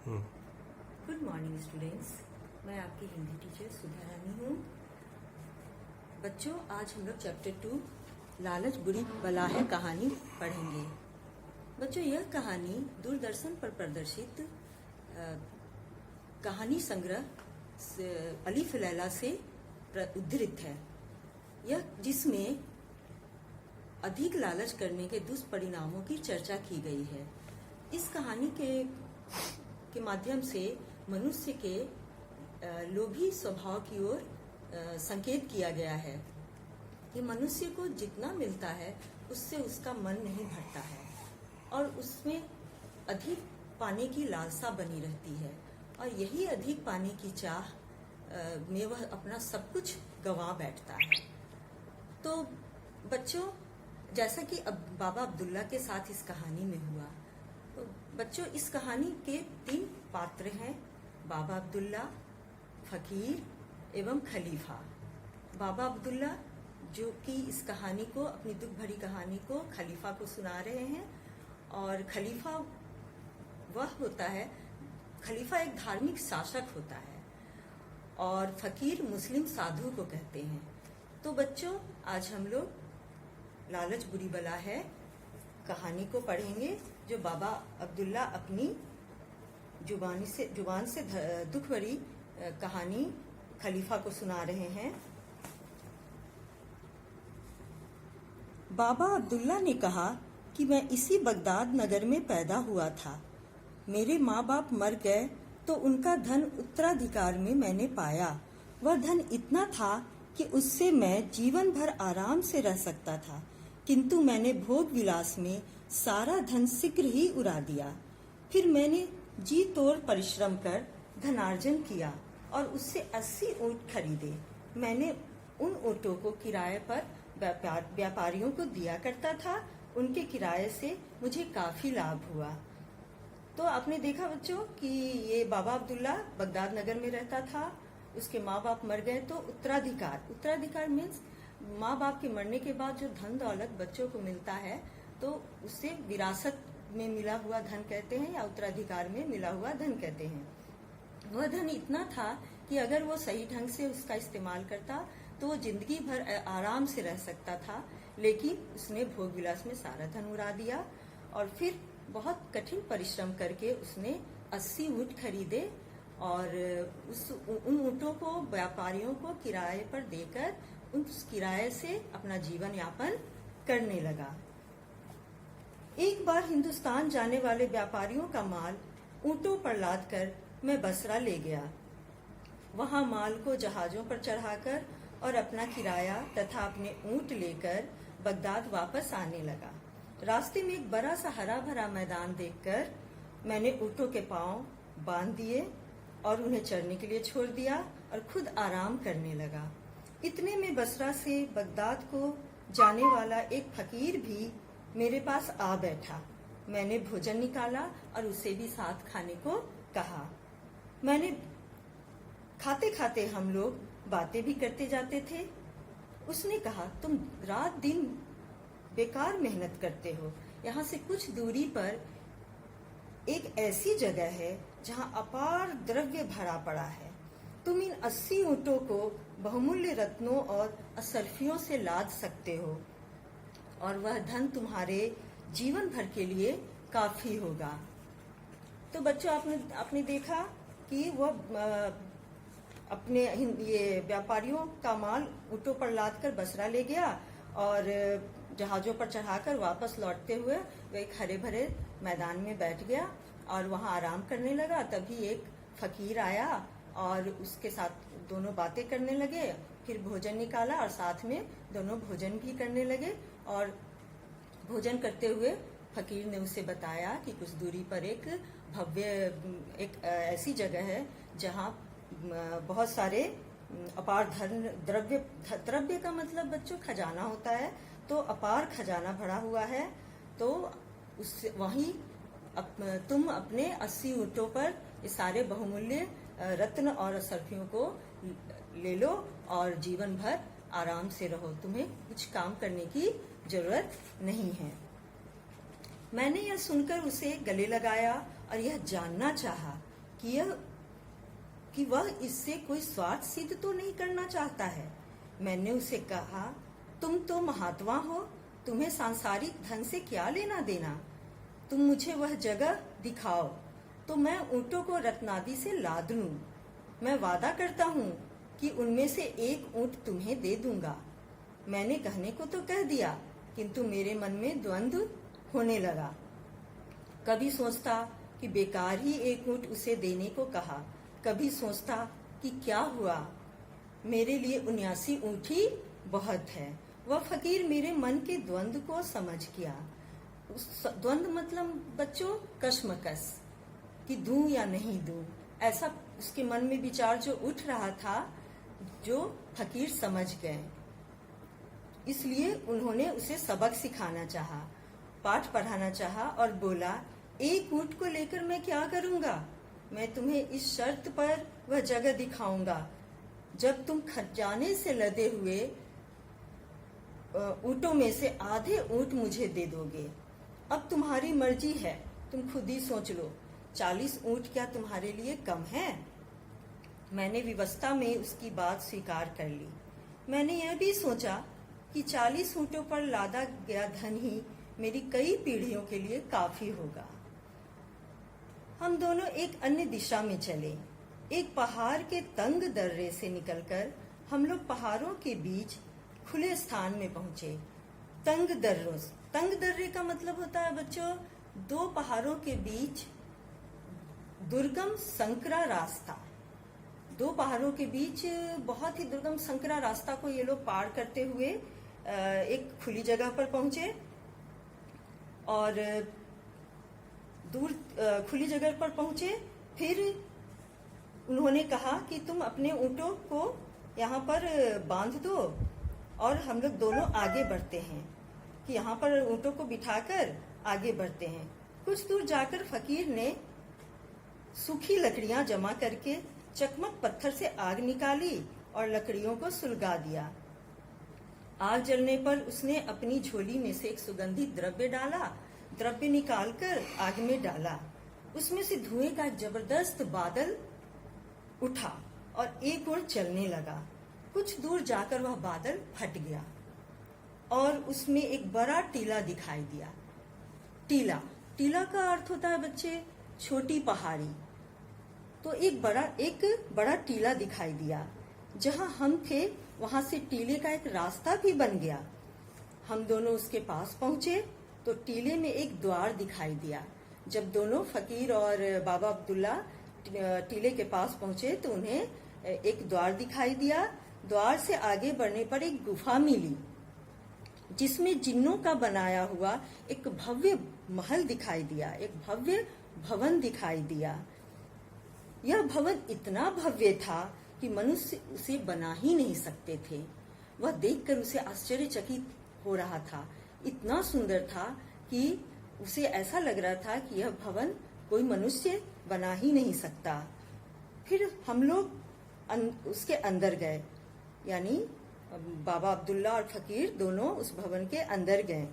Good morning students, मैं आपकी Hindi teacher सुधा रानी हूँ। बच्चों, आज हम लोग चैप्टर 2 लालच बुरी बला है कहानी पढ़ेंगे। बच्चों, यह कहानी दूरदर्शन पर प्रदर्शित कहानी संग्रह अलिफ लैला से उद्धृत है। यह जिसमें अधिक लालच करने के दुष्परिणामों की चर्चा की गई है। इस कहानी के माध्यम से मनुष्य के लोभी स्वभाव की ओर संकेत किया गया है कि मनुष्य को जितना मिलता है उससे उसका मन नहीं भरता है और उसमें अधिक पाने की लालसा बनी रहती है और यही अधिक पाने की चाह में वह अपना सब कुछ गंवा बैठता है। तो बच्चों, जैसा कि अब बाबा अब्दुल्ला के साथ इस कहानी में हुआ, तो बच्चों इस कहानी के 3 पात्र हैं, बाबा अब्दुल्ला, फकीर एवं खलीफा। बाबा अब्दुल्ला जो कि इस कहानी को, अपनी दुख भरी कहानी को खलीफा को सुना रहे हैं, और खलीफा वह होता है, खलीफा एक धार्मिक शासक होता है और फकीर मुस्लिम साधु को कहते हैं। तो बच्चों, आज हम लोग लालच बुरी बला है कहानी को पढ़ेंगे, जो बाबा अब्दुल्ला अपनी जुबान से दुख भरी कहानी खलीफा को सुना रहे हैं। बाबा अब्दुल्ला ने कहा कि मैं इसी बगदाद नगर में पैदा हुआ था। मेरे माँ बाप मर गए तो उनका धन उत्तराधिकार में मैंने पाया। वह धन इतना था कि उससे मैं जीवन भर आराम से रह सकता था, किंतु मैंने भोग विलास में सारा धन शीघ्र ही उड़ा दिया। फिर मैंने जी तोड़ परिश्रम कर धनार्जन किया और उससे 80 ऊँट खरीदे। मैंने उन ऊँटों को किराए पर व्यापारियों को दिया करता था। उनके किराए से मुझे काफी लाभ हुआ। तो आपने देखा बच्चों कि ये बाबा अब्दुल्ला बगदाद नगर में रहता था। उसके माँ बाप मर गए तो उत्तराधिकार मीन्स माँ बाप के मरने के बाद जो धन दौलत बच्चों को मिलता है, तो उससे विरासत में मिला हुआ धन कहते हैं या उत्तराधिकार में मिला हुआ धन कहते हैं। वह धन इतना था कि अगर वो सही ढंग से उसका इस्तेमाल करता तो वो जिंदगी भर आराम से रह सकता था, लेकिन उसने भोग विलास में सारा धन उड़ा दिया और फिर बहुत कठिन परिश्रम करके उसने 80 ऊँट खरीदे और उन ऊँटों को व्यापारियों को किराए पर देकर उस किराए से अपना जीवन यापन करने लगा। एक बार हिंदुस्तान जाने वाले व्यापारियों का माल ऊँटों पर लादकर मैं बसरा ले गया। वहां माल को जहाजों पर चढ़ाकर और अपना किराया तथा अपने ऊँट लेकर बगदाद वापस आने लगा। रास्ते में एक बड़ा सा हरा भरा मैदान देखकर मैंने ऊँटों के पांव बांध दिए और उन्हें चरने के लिए छोड़ दिया और खुद आराम करने लगा। इतने में बसरा से बगदाद को जाने वाला एक फकीर भी मेरे पास आ बैठा। मैंने भोजन निकाला और उसे भी साथ खाने को कहा। मैंने खाते खाते हम लोग बातें भी करते जाते थे। उसने कहा, तुम रात दिन बेकार मेहनत करते हो। यहाँ से कुछ दूरी पर एक ऐसी जगह है जहाँ अपार द्रव्य भरा पड़ा है। तुम इन 80 ऊँटों को बहुमूल्य रत्नों और असरफियों से लाद सकते हो और वह धन तुम्हारे जीवन भर के लिए काफी होगा। तो बच्चों, आपने देखा कि वह अपने ये व्यापारियों का माल ऊँटों पर लादकर बसरा ले गया और जहाजों पर चढ़ाकर वापस लौटते हुए वह एक हरे भरे मैदान में बैठ गया और वहां आराम करने लगा। तभी एक फकीर आया और उसके साथ दोनों बातें करने लगे। फिर भोजन निकाला और साथ में दोनों भोजन भी करने लगे और भोजन करते हुए फकीर ने उसे बताया कि कुछ दूरी पर एक ऐसी जगह है जहां बहुत सारे अपार धन द्रव्य का मतलब बच्चों खजाना होता है। तो अपार खजाना भरा हुआ है। तो उससे वहीं तुम अपने 80 ऊँटों पर ये सारे बहुमूल्य रत्न और असरफियों को ले लो और जीवन भर आराम से रहो। तुम्हें कुछ काम करने की जरूरत नहीं है। मैंने यह सुनकर उसे गले लगाया और यह जानना चाहा कि वह इससे कोई स्वार्थ सिद्ध तो नहीं करना चाहता है। मैंने उसे कहा, तुम तो महात्मा हो, तुम्हें सांसारिक धन से क्या लेना देना। तुम मुझे वह जगह दिखाओ तो मैं ऊँटों को रत्नादि से लाद लूं। मैं वादा करता हूँ कि उनमें से एक ऊँट तुम्हें दे दूंगा। मैंने कहने को तो कह दिया, किंतु मेरे मन में द्वंद्व होने लगा। कभी सोचता कि बेकार ही एक ऊँट उसे देने को कहा, कभी सोचता कि क्या हुआ, मेरे लिए 79 ऊँट ही बहुत है। वह फकीर मेरे मन के द्वंद्व को समझ गया। द्वंद्व मतलब बच्चों कश्मकश, कि दूं या नहीं दूं, ऐसा उसके मन में विचार जो उठ रहा था, जो फकीर समझ गए। इसलिए उन्होंने उसे सबक सिखाना चाहा, पाठ पढ़ाना चाहा और बोला, एक ऊँट को लेकर मैं क्या करूंगा। मैं तुम्हें इस शर्त पर वह जगह दिखाऊंगा जब तुम खजाने से लदे हुए ऊँटों में से आधे ऊँट मुझे दे दोगे। अब तुम्हारी मर्जी है, तुम खुद ही सोच लो, 40 ऊँट क्या तुम्हारे लिए कम है। मैंने विवशता में उसकी बात स्वीकार कर ली। मैंने यह भी सोचा कि 40 ऊँटों पर लादा गया धन ही मेरी कई पीढ़ियों के लिए काफी होगा। हम दोनों एक अन्य दिशा में चले। एक पहाड़ के तंग दर्रे से निकलकर हम लोग पहाड़ों के बीच खुले स्थान में पहुंचे। तंग दर्रे का मतलब होता है बच्चों, दो पहाड़ों के बीच दुर्गम संकरा रास्ता। दो पहाड़ों के बीच बहुत ही दुर्गम संकरा रास्ता को ये लोग पार करते हुए एक खुली जगह पर पहुंचे और दूर खुली जगह पर पहुंचे। फिर उन्होंने कहा कि तुम अपने ऊँटों को यहाँ पर बांध दो और हम लोग दोनों आगे बढ़ते हैं, कि यहाँ पर ऊँटों को बिठाकर आगे बढ़ते हैं। कुछ दूर जाकर फकीर ने सूखी लकड़ियां जमा करके चकमक पत्थर से आग निकाली और लकड़ियों को सुलगा दिया। आग जलने पर उसने अपनी झोली में से एक सुगंधित द्रव्य डाला, द्रव्य निकालकर आग में डाला। उसमें से धुएं का एक जबरदस्त बादल उठा और एक ओर चलने लगा। कुछ दूर जाकर वह बादल फट गया और उसमें एक बड़ा टीला दिखाई दिया। टीला का अर्थ होता है बच्चे छोटी पहाड़ी। तो एक बड़ा टीला दिखाई दिया। जहां हम थे वहां से टीले का एक रास्ता भी बन गया। हम दोनों उसके पास पहुंचे तो टीले में एक द्वार दिखाई दिया। जब दोनों फकीर और बाबा अब्दुल्ला टीले के पास पहुंचे तो उन्हें एक द्वार दिखाई दिया। द्वार से आगे बढ़ने पर एक गुफा मिली जिसमें जिन्नों का बनाया हुआ एक भव्य महल दिखाई दिया, एक भव्य भवन दिखाई दिया। यह भवन इतना भव्य था कि मनुष्य उसे बना ही नहीं सकते थे। वह देखकर उसे आश्चर्यचकित हो रहा था। इतना सुंदर था कि उसे ऐसा लग रहा था कि यह भवन कोई मनुष्य बना ही नहीं सकता। फिर हम लोग उसके अंदर गए, यानी बाबा अब्दुल्ला और फकीर दोनों उस भवन के अंदर गए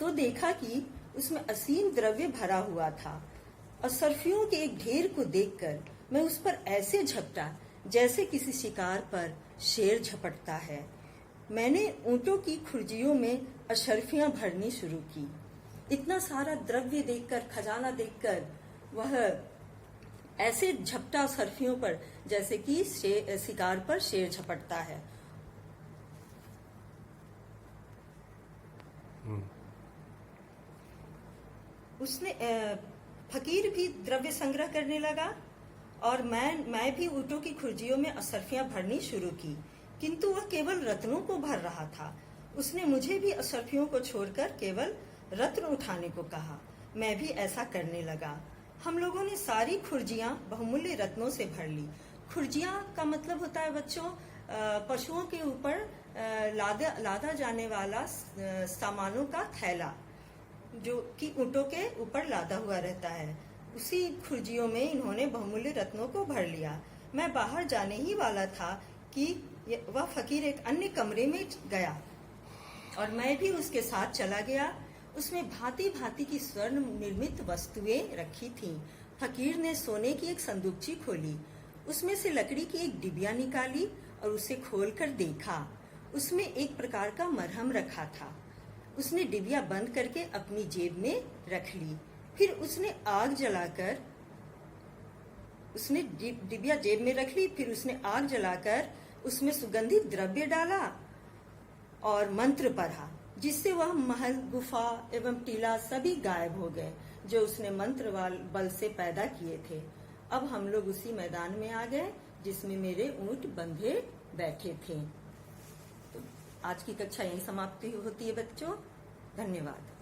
तो देखा कि उसमें असीम द्रव्य भरा हुआ था और सर्फियों के एक ढेर को देखकर मैं उस पर ऐसे झपटा जैसे किसी शिकार पर शेर झपटता है। मैंने ऊँटों की खुर्जियों में अशर्फियां भरनी शुरू की। इतना सारा द्रव्य देखकर, खजाना देखकर वह ऐसे झपटा सर्फियों पर जैसे कि शिकार पर शेर झपटता है। उसने फकीर भी द्रव्य संग्रह करने लगा और मैं भी ऊँटों की खुर्जियों में असरफियां भरनी शुरू की, किंतु वह केवल रत्नों को भर रहा था। उसने मुझे भी असरफियों को छोड़कर केवल रत्न उठाने को कहा। मैं भी ऐसा करने लगा। हम लोगों ने सारी खुर्जियां बहुमूल्य रत्नों से भर ली। खुर्जियां का मतलब होता है बच्चों पशुओं के ऊपर लादा जाने वाला सामानों का थैला, जो कि ऊँटों के ऊपर लादा हुआ रहता है। उसी खुर्जियों में इन्होंने बहुमूल्य रत्नों को भर लिया। मैं बाहर जाने ही वाला था कि वह फकीर एक अन्य कमरे में गया और मैं भी उसके साथ चला गया। उसमें भांति भांति की स्वर्ण निर्मित वस्तुएं रखी थीं। फकीर ने सोने की एक संदूकची खोली, उसमें से लकड़ी की एक डिबिया निकाली और उसे खोलकर देखा। उसमें एक प्रकार का मरहम रखा था। उसने डिबिया बंद करके अपनी जेब में रख ली। फिर उसने आग जलाकर डिबिया जेब में रख ली। फिर उसने आग जलाकर उसमें सुगंधित द्रव्य डाला और मंत्र पढ़ा, जिससे वह महल, गुफा एवं टीला सभी गायब हो गए जो उसने मंत्र बल से पैदा किए थे। अब हम लोग उसी मैदान में आ गए जिसमें मेरे ऊंट बंधे बैठे थे। तो आज की कक्षा यहीं समाप्ति होती है बच्चों। धन्यवाद।